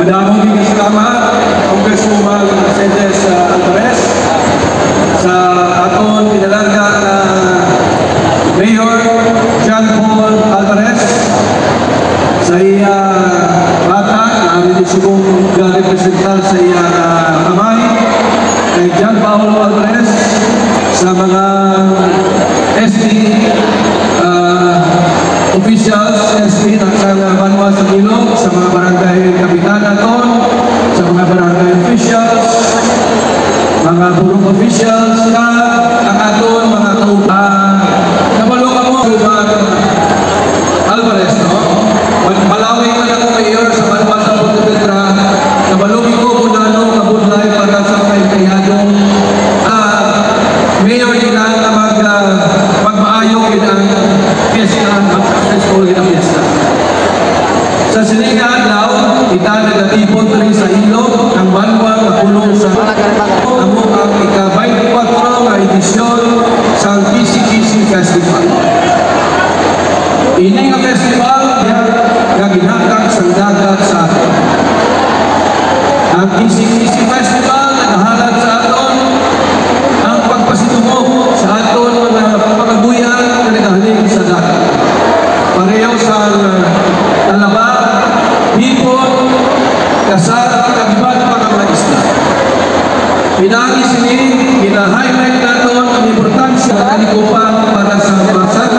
Damo din salamat Congresswoman Mercedes Alvarez sa aton pinalarga na Mayor John Paul Alvarez sa iya bata na aming subong representar sa iya kamay kay John Paul Alvarez sa mga SD officials, SP ng Banwa sa Ilog, sa mga barangay kapitan naton, sa mga barangay officials, mga burong officials na ang aton mga kaupan. Nabalo ka mo, Suman Alvarez, no? Malawin man ako mayor sa Banwa sa Pontevedra, nabalumi ko kung ano kabudlay para sa kayadong mayor nila na magmaayong yun ang fiesta, mag-successful yun ang fiesta. Sa sininga adlaw, kita nagatipon rin sa ilog ng Banwa kapulong sa amo ang ika-24 na edisyon sa Kisi-Kisi Festival. Ini nga festival nga ginhatag sa dagat sa aton. Ang Kisi-Kisi Festival nagahalad sa aton ang pagpasitumog sa aton mga pagbuyan na nagahaling sa dagat. Pareho sa talaba, hipon, kasal, kagiban pa ng mga isla. Pinagi sini, hina-highlight natin ang importansya ng kalikupan para sa masag